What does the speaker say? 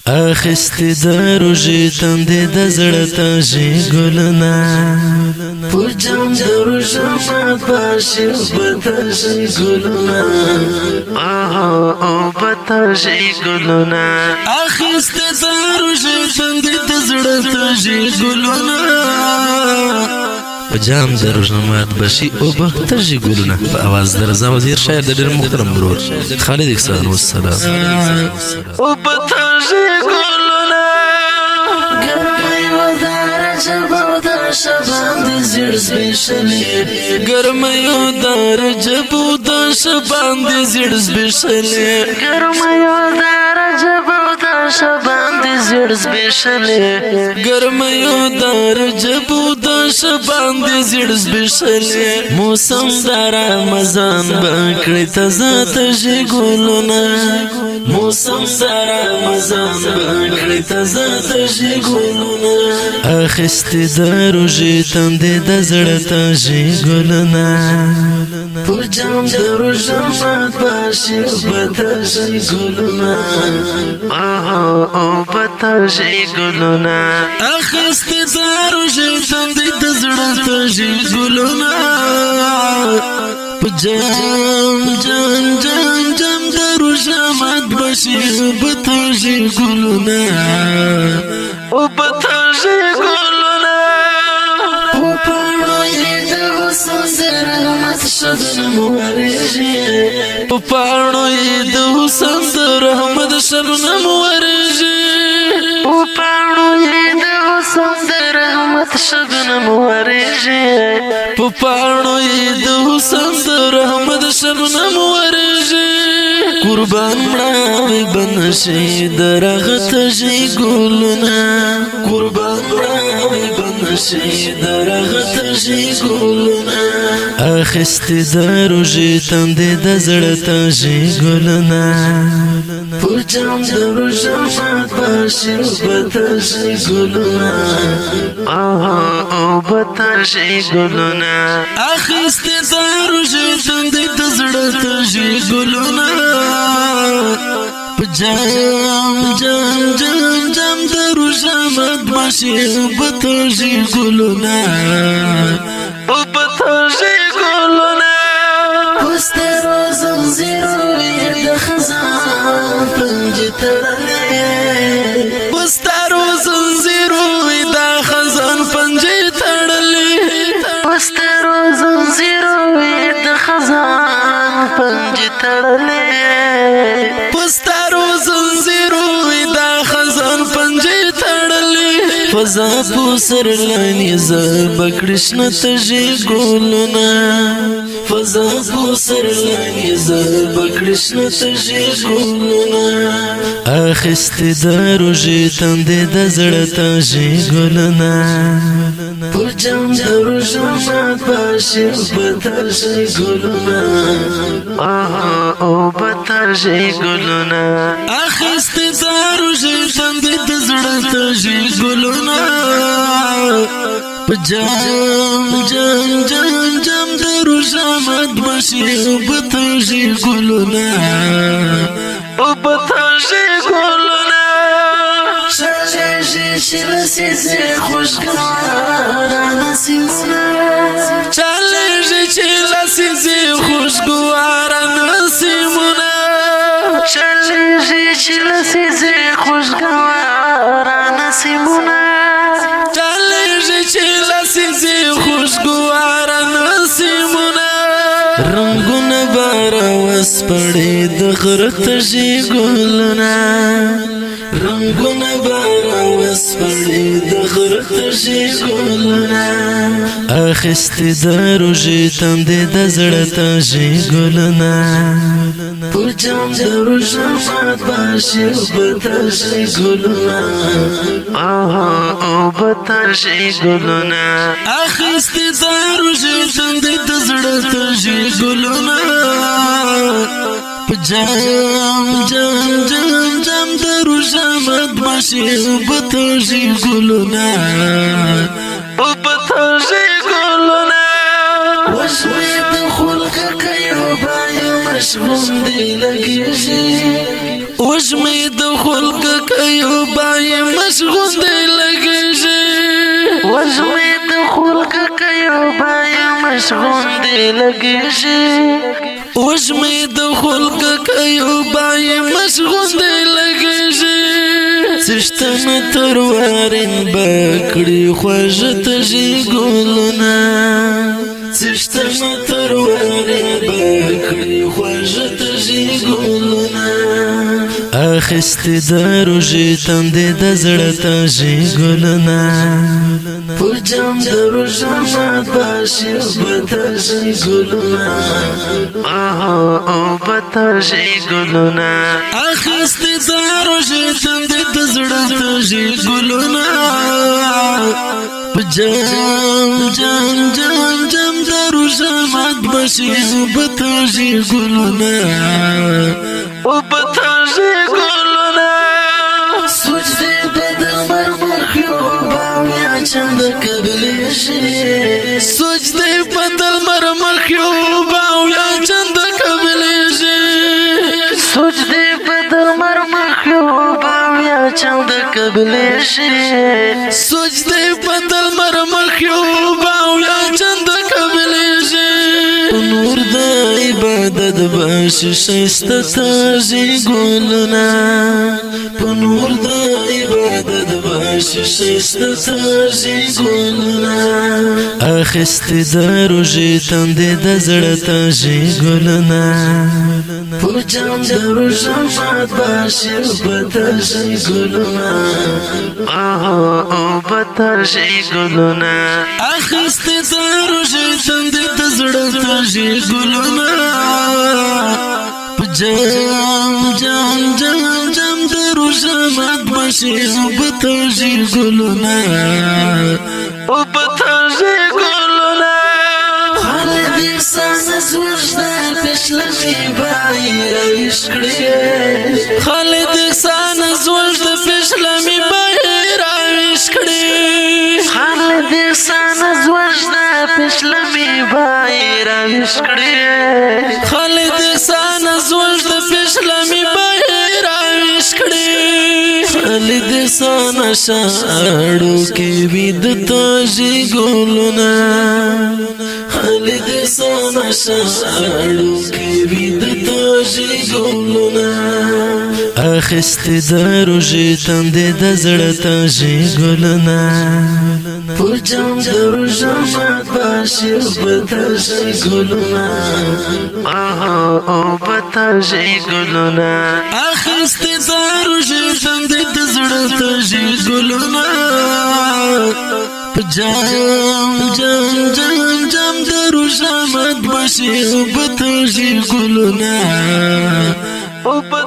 اخستی در روژی تندی د زړه تاجی ګلونه پوجام د روژه مات باشي بتاجی ګلونه او بتاجی ګلونه اخستی در روژی تندی د زړه تاجی ګلونه پجام د روژه مات باشي او بتاجی ګلونه په आवाज د رضا وزیر شاعر د ډېر محترم برور خالد احسان والسلام او بتاجی ګلونه ګرمۍ ودار جبو د شبان د زړه سپېشلې ګرمۍ ودار جبو د شبان د زړه سپېشلې ګرمۍ ودار جبو د شبان د زړه سپېشلې ګرمۍ ودار جبو د شبان د زړه سپېشلې موسم د رمضان بکړې تازه تاجی ګلونه موسم د رمضان بکړې تازه تاجی ګلونه اخستی د روژې تندې د زړه تاجی ګلونه پوجام د روژه مات باشي بتاجی ګلونه او بتاجی ګلونه اخستی د روژې تندې د زړه تاجی ګلونه پجام جام جام جام د روژه مات باشي بتاجی ګلونه او بتاجی ګلونه په پاڼو یې د حسن د رحمت شبنم ورژي په پاڼو یې د حسن د رحمت شبنم ورژي په پاڼو یې د حسن د رحمت شبنم ورژي په پاڼو یې د حسن د رحمت شبنم ورژي قربان مړاوي بنشي درغه تاجی ګلونه قربان مړاوي بنشي درغه تاجی ګلونه اخستی د روژې تندې د زړه تاجی ګلونه پوجام د روژه مات باشي بتاجی ګلونه او بتاجی ګلونه اخستی د روژې تندې د زړه تاجی ګلونه پجام جام جام جام د روژه مات باشي بتاجی ګلونه او بتاجی ګلونه پسترو زنځیرو د خزان پنجې تړلې پسترو زنځیرو د خزان پنجې تړلې پسترو زنځیرو د خزان پنجې تړلې پسترو زنځیرو د خزان پنجې تړلې فضا په سر لانی زب کرشنا تاجی ګلونه فضا په سر لانی زب کرشنا تاجی ګلونه اخستی د روژې تندې د زړه تاجی ګلونه پوجام د روژه مات باشي بتاجی ګلونه او بتاجی ګلونه اخستی د روژې تندې د زړه تاجی ګلونه پجام جام جام جام د روژه مات باشي بتاجی ګلونه او بتاجی ګلونه چالشی چلسیزی خوشگوارا نسیمونه چالشی چلسیزی خوشگوارا نسیمونه چالشی چلسیزی خوشگوارا نسیمونه چالشی چلسیزی خوشگوارا نسیمونه رنگونه بارا وسپړې د غره تاجی ګلونه رنگونه بارا وسپړې د غره تاجی ګلونه اخستی د روژې تندې د زړه تاجی ګلونه پوجام د روژه مات باشي بتاجی ګلونه او بتاجی ګلونه اخستی د روژې تندې د زړه تاجی ګلونه پجام جام جام جام د روژه مات باشي بتاجی ګلونه او بتاجی ګلونه وشوي د خلق کوي مشغول دی لګیږي وژمې د خلق کوي بای مشغول دی لګیږي وژمې د خلق کوي بای مشغول دی لګیږي وژمې د خلق کوي بای مشغول دی لګیږي سشتن تروارین بکړي خوږه تږي ګلونه سشتن تروارین بکړي خوږه تږي ګلونه اخیستې د روژې تندې د زړه تږي ګلونه په جام د روژه مات باشي اوبه تږي ګلونه اوبه تږي ګلونه اخیستې د روژې تندې د زړه تږي ګلونه په جام جام جام جام د روژه مات باشي اوبه تږي ګلونه اوبه تږي ګلونه سجدې به د مرمخ یوبه بیا چند قبلیږي سجدې به د مرمخ یوبه بیا چند قبلیږي سجدې به د مرمخ یوبه بیا چند قبلیږي سجدې به د مرمخ یوبه بیا چند قبلیږي نور د عبادت باشي ښایسته تږي ګلونه په نور د عبادت باشي ښایسته تږي ګلونه اخیستې د روژې تندې د زړه تږي ګلونه په جام د روژه مات باشي اوبه تږي ګلونه اوبه تږي ګلونه اخیستې د روژې تندې د زړه تږي ګلونه په جام جام جام جام د روژه مات باشي اوبه تږي ګلونه اوبه تږي ګلونه خالد احسان زوجدار پشلمې بای راویش کړې خالد احسان زوجد پشلمې بای راویش کړې خالد احسان زوجدار پشلمې بای راویش کړې خالد احسان زوجد پشلمې بای راویش کړې خالد احسان شاړو کې وید تږي ګلونه خالد احسان شاړو کې وید تږي ګلونه اخیستې د روژې تندې د زړه تږي ګلونه په جام د روژه مات باشي اوبه تږي ګلونه اوبه تږي ګلونه اخیستې د روژې تندې د زړه تږي ګلونه په جام جام جام جام د روژه مات باشي اوبه تږي ګلونه اوبه